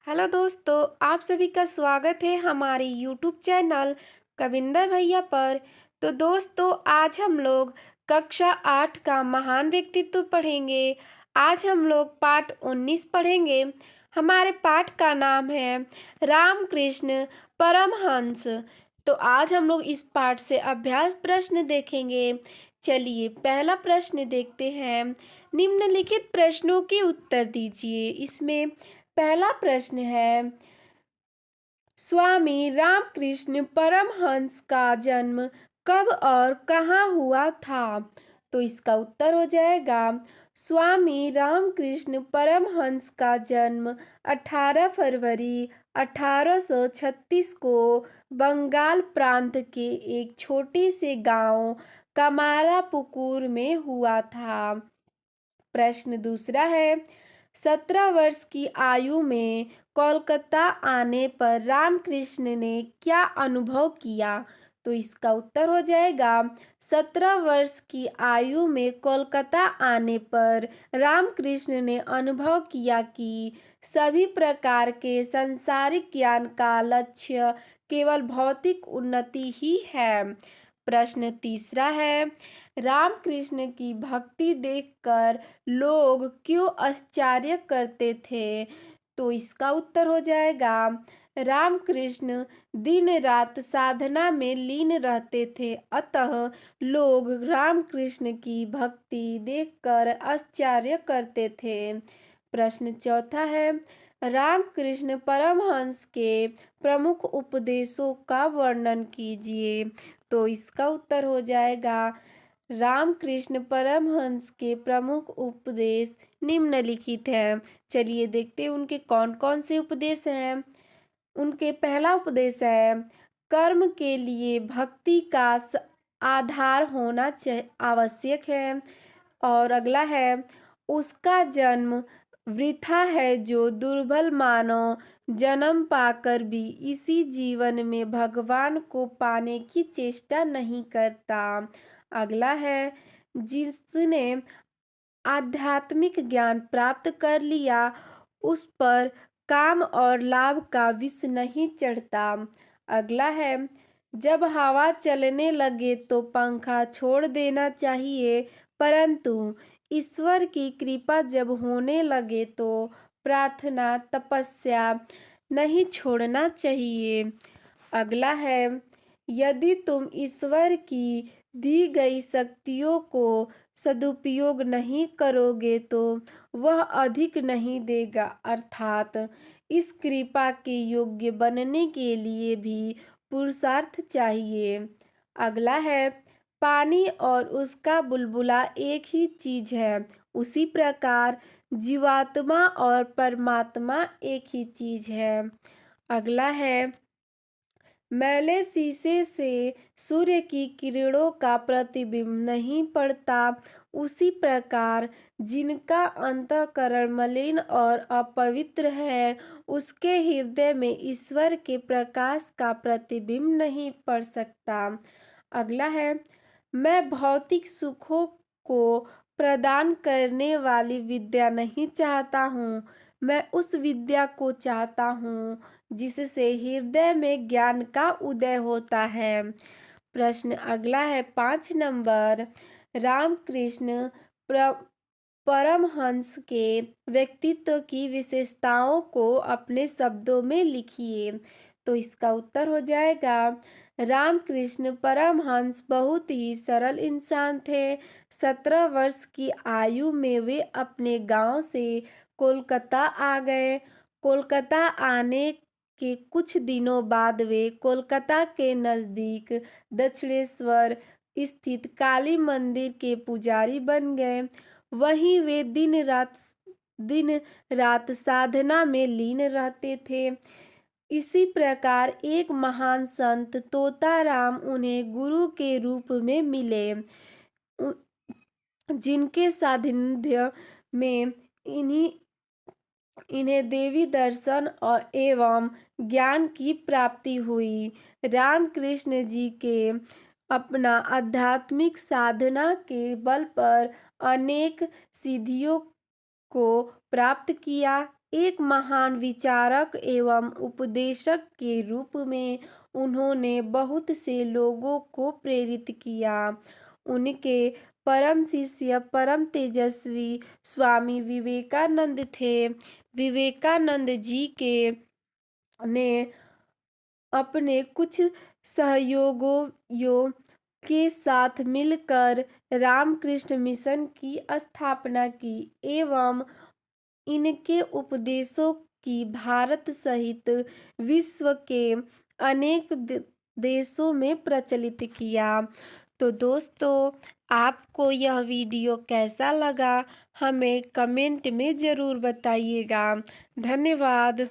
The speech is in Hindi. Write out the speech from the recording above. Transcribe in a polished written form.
हेलो दोस्तों, आप सभी का स्वागत है हमारे यूट्यूब चैनल कविंदर भैया पर। तो दोस्तों, आज हम लोग कक्षा 8 का महान व्यक्तित्व पढ़ेंगे। आज हम लोग पाठ 19 पढ़ेंगे। हमारे पाठ का नाम है रामकृष्ण परमहंस। तो आज हम लोग इस पाठ से अभ्यास प्रश्न देखेंगे। चलिए पहला प्रश्न देखते हैं। निम्नलिखित प्रश्नों के उत्तर दीजिए। इसमें पहला प्रश्न है, स्वामी रामकृष्ण परमहंस का जन्म कब और कहाँ हुआ था? तो इसका उत्तर हो जाएगा, स्वामी रामकृष्ण परमहंस का जन्म 18 फरवरी 1836 को बंगाल प्रांत के एक छोटे से गांव कमारापुकुर में हुआ था। प्रश्न दूसरा है, 17 वर्ष की आयु में कोलकाता आने पर रामकृष्ण ने क्या अनुभव किया? तो इसका उत्तर हो जाएगा, 17 वर्ष की आयु में कोलकाता आने पर रामकृष्ण ने अनुभव किया कि सभी प्रकार के सांसारिक ज्ञान का लक्ष्य केवल भौतिक उन्नति ही है। प्रश्न तीसरा है, रामकृष्ण की भक्ति देखकर लोग क्यों आश्चर्य करते थे? तो इसका उत्तर हो जाएगा, रामकृष्ण दिन रात साधना में लीन रहते थे, अतः लोग रामकृष्ण की भक्ति देखकर आश्चर्य करते थे। प्रश्न चौथा है, रामकृष्ण परमहंस के प्रमुख उपदेशों का वर्णन कीजिए। तो इसका उत्तर हो जाएगा, रामकृष्ण परमहंस के प्रमुख उपदेश निम्नलिखित हैं। चलिए देखते हैं उनके कौन कौन से उपदेश हैं। उनके पहला उपदेश है, कर्म के लिए भक्ति का आधार होना आवश्यक है। और अगला है, उसका जन्म वृथा है जो दुर्बल मानव जन्म पाकर भी इसी जीवन में भगवान को पाने की चेष्टा नहीं करता। अगला है, जिसने आध्यात्मिक ज्ञान प्राप्त कर लिया उस पर काम और लाभ का विष नहीं चढ़ता। अगला है, जब हवा चलने लगे तो पंखा छोड़ देना चाहिए, परंतु ईश्वर की कृपा जब होने लगे तो प्रार्थना तपस्या नहीं छोड़ना चाहिए। अगला है, यदि तुम ईश्वर की दी गई शक्तियों को सदुपयोग नहीं करोगे तो वह अधिक नहीं देगा, अर्थात इस कृपा के योग्य बनने के लिए भी पुरुषार्थ चाहिए। अगला है, पानी और उसका बुलबुला एक ही चीज है, उसी प्रकार जीवात्मा और परमात्मा एक ही चीज है। अगला है, मैले शीशे से सूर्य की किरणों का प्रतिबिंब नहीं पड़ता, उसी प्रकार जिनका अंतःकरण मलिन और अपवित्र है उसके हृदय में ईश्वर के प्रकाश का प्रतिबिंब नहीं पड़ सकता। अगला है, मैं भौतिक सुखों को प्रदान करने वाली विद्या नहीं चाहता हूँ, मैं उस विद्या को चाहता हूँ जिससे हृदय में ज्ञान का उदय होता है। प्रश्न अगला है 5 नंबर, रामकृष्ण परमहंस के व्यक्तित्व की विशेषताओं को अपने शब्दों में लिखिए। तो इसका उत्तर हो जाएगा, रामकृष्ण परमहंस बहुत ही सरल इंसान थे। 17 वर्ष की आयु में वे अपने गांव से कोलकाता आ गए। कोलकाता आने के कुछ दिनों बाद वे कोलकाता के नज़दीक दक्षिणेश्वर स्थित काली मंदिर के पुजारी बन गए। वहीं वे दिन रात साधना में लीन रहते थे। इसी प्रकार एक महान संत तोताराम उन्हें गुरु के रूप में मिले, जिनके सानिध्य में इन्हें देवी दर्शन और एवं ज्ञान की प्राप्ति हुई। रामकृष्ण जी के अपना आध्यात्मिक साधना के बल पर अनेक सिद्धियों को प्राप्त किया। एक महान विचारक एवं उपदेशक के रूप में उन्होंने बहुत से लोगों को प्रेरित किया। उनके परम शिष्य परम तेजस्वी स्वामी विवेकानंद थे। विवेकानंद जी के ने अपने कुछ सहयोगियों के साथ मिलकर रामकृष्ण मिशन की स्थापना की एवं इनके उपदेशों की भारत सहित विश्व के अनेक देशों में प्रचलित किया। तो दोस्तों, आपको यह वीडियो कैसा लगा हमें कमेंट में ज़रूर बताइएगा। धन्यवाद।